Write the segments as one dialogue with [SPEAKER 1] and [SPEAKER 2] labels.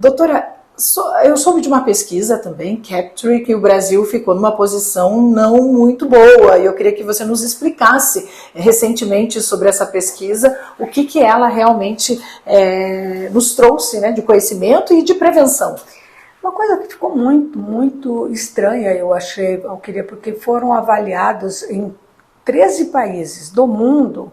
[SPEAKER 1] Doutora, eu soube de uma pesquisa também, Capture, que o Brasil ficou numa posição não muito boa, e eu queria que você nos explicasse recentemente sobre essa pesquisa, o que ela realmente nos trouxe, né, de conhecimento e de prevenção.
[SPEAKER 2] Uma coisa que ficou muito estranha, eu achei, porque foram avaliados em 13 países do mundo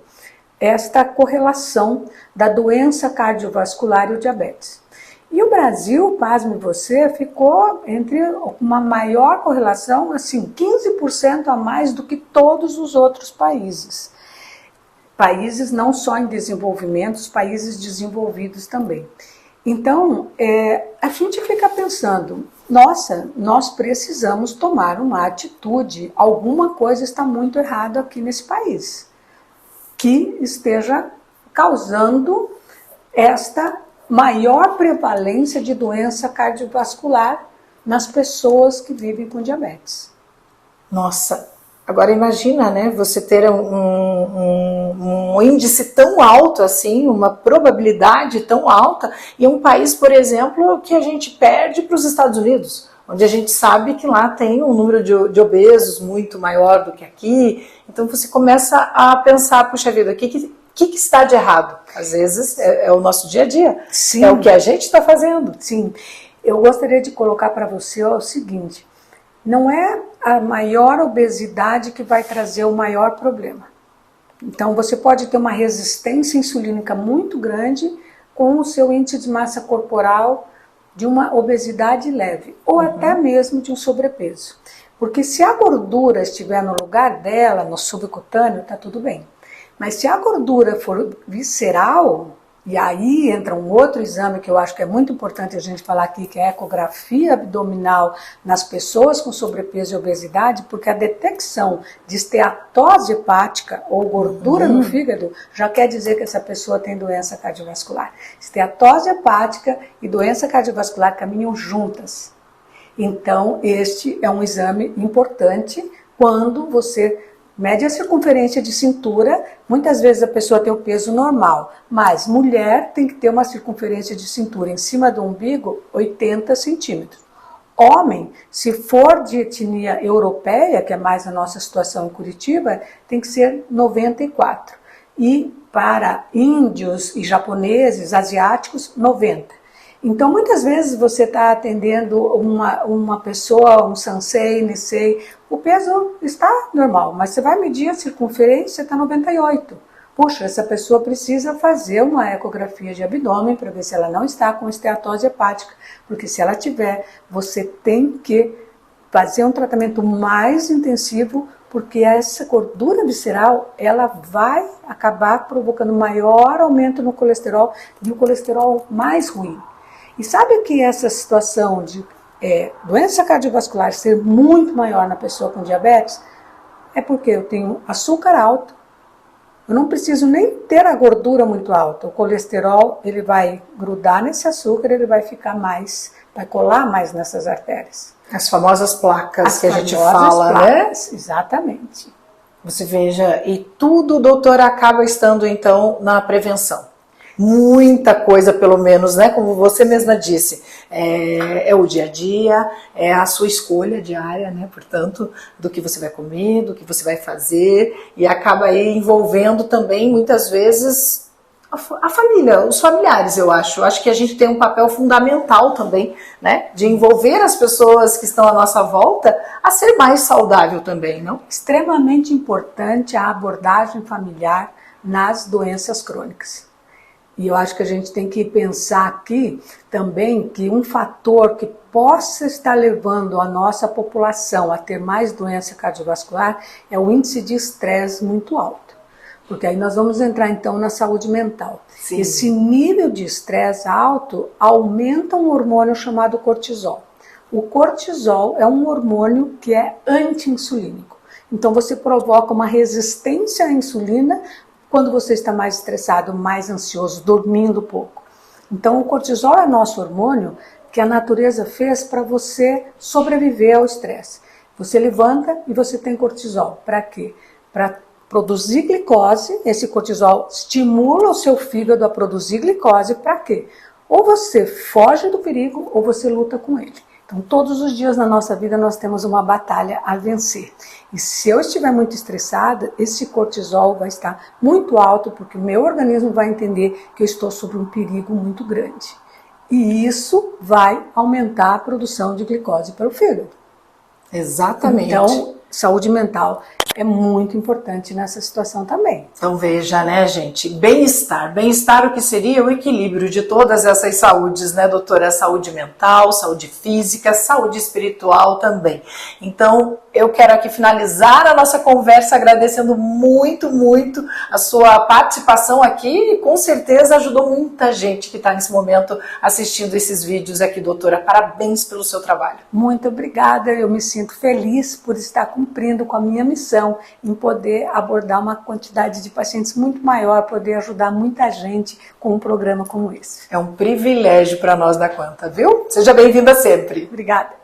[SPEAKER 2] esta correlação da doença cardiovascular e o diabetes. E o Brasil, pasme você, ficou entre uma maior correlação, assim, 15% a mais do que todos os outros países. Países não só em desenvolvimento, os países desenvolvidos também. Então, a gente fica pensando, nossa, nós precisamos tomar uma atitude, alguma coisa está muito errada aqui nesse país, que esteja causando esta maior prevalência de doença cardiovascular nas pessoas que vivem com diabetes.
[SPEAKER 1] Nossa, agora imagina, né, você ter um índice tão alto assim, uma probabilidade tão alta, em um país, por exemplo, que a gente perde para os Estados Unidos, onde a gente sabe que lá tem um número de obesos muito maior do que aqui. Então você começa a pensar, puxa vida, o que está de errado? Às vezes é o nosso dia a dia,
[SPEAKER 2] Sim.
[SPEAKER 1] É o que a gente está fazendo.
[SPEAKER 2] Sim, eu gostaria de colocar para você o seguinte, não é a maior obesidade que vai trazer o maior problema. Então você pode ter uma resistência insulínica muito grande com o seu índice de massa corporal de uma obesidade leve, ou até mesmo de um sobrepeso. Porque se a gordura estiver no lugar dela, no subcutâneo, está tudo bem. Mas se a gordura for visceral, e aí entra um outro exame que eu acho que é muito importante a gente falar aqui, que é a ecografia abdominal nas pessoas com sobrepeso e obesidade, porque a detecção de esteatose hepática ou gordura no fígado já quer dizer que essa pessoa tem doença cardiovascular. Esteatose hepática e doença cardiovascular caminham juntas. Então, este é um exame importante quando você mede a circunferência de cintura. Muitas vezes a pessoa tem o peso normal, mas mulher tem que ter uma circunferência de cintura em cima do umbigo 80 centímetros. Homem, se for de etnia europeia, que é mais a nossa situação em Curitiba, tem que ser 94. E para índios e japoneses, asiáticos, 90. Então, muitas vezes você está atendendo uma pessoa, um sansei, nisei, o peso está normal, mas você vai medir a circunferência, está 98. Puxa, essa pessoa precisa fazer uma ecografia de abdômen para ver se ela não está com esteatose hepática, porque se ela tiver, você tem que fazer um tratamento mais intensivo, porque essa gordura visceral, ela vai acabar provocando maior aumento no colesterol e o colesterol mais ruim. E sabe que essa situação de doença cardiovascular ser muito maior na pessoa com diabetes é porque eu tenho açúcar alto, eu não preciso nem ter a gordura muito alta, o colesterol ele vai grudar nesse açúcar, ele vai ficar mais, vai colar mais nessas artérias.
[SPEAKER 1] As famosas placas que a gente fala,
[SPEAKER 2] placas, né? Exatamente.
[SPEAKER 1] Você veja, e tudo, doutora, acaba estando então na prevenção. Muita coisa, pelo menos, né? Como você mesma disse, é o dia a dia, é a sua escolha diária, né? Portanto, do que você vai comer, do que você vai fazer, e acaba aí envolvendo também, muitas vezes, a família, os familiares, eu acho. Eu acho que a gente tem um papel fundamental também, né? De envolver as pessoas que estão à nossa volta a ser mais saudável também, não?
[SPEAKER 2] Extremamente importante a abordagem familiar nas doenças crônicas. E eu acho que a gente tem que pensar aqui também que um fator que possa estar levando a nossa população a ter mais doença cardiovascular é o índice de estresse muito alto. Porque aí nós vamos entrar então na saúde mental.
[SPEAKER 1] Sim.
[SPEAKER 2] Esse nível de estresse alto aumenta um hormônio chamado cortisol. O cortisol é um hormônio que é anti-insulínico. Então você provoca uma resistência à insulina quando você está mais estressado, mais ansioso, dormindo pouco. Então o cortisol é nosso hormônio que a natureza fez para você sobreviver ao estresse. Você levanta e você tem cortisol. Para quê? Para produzir glicose. Esse cortisol estimula o seu fígado a produzir glicose. Para quê? Ou você foge do perigo ou você luta com ele. Então, todos os dias na nossa vida nós temos uma batalha a vencer. E se eu estiver muito estressada, esse cortisol vai estar muito alto, porque o meu organismo vai entender que eu estou sob um perigo muito grande. E isso vai aumentar a produção de glicose para o fígado.
[SPEAKER 1] Exatamente.
[SPEAKER 2] Então, saúde mental é muito importante nessa situação também.
[SPEAKER 1] Então veja, né, gente, bem-estar. Bem-estar, o que seria o equilíbrio de todas essas saúdes, né, doutora? Saúde mental, saúde física, saúde espiritual também. Então, eu quero aqui finalizar a nossa conversa agradecendo muito, muito a sua participação aqui e com certeza ajudou muita gente que está nesse momento assistindo esses vídeos aqui, doutora. Parabéns pelo seu trabalho.
[SPEAKER 2] Muito obrigada, eu me sinto feliz por estar cumprindo com a minha missão em poder abordar uma quantidade de pacientes muito maior, poder ajudar muita gente com um programa como esse.
[SPEAKER 1] É um privilégio para nós da Quanta, viu? Seja bem-vinda sempre.
[SPEAKER 2] Obrigada.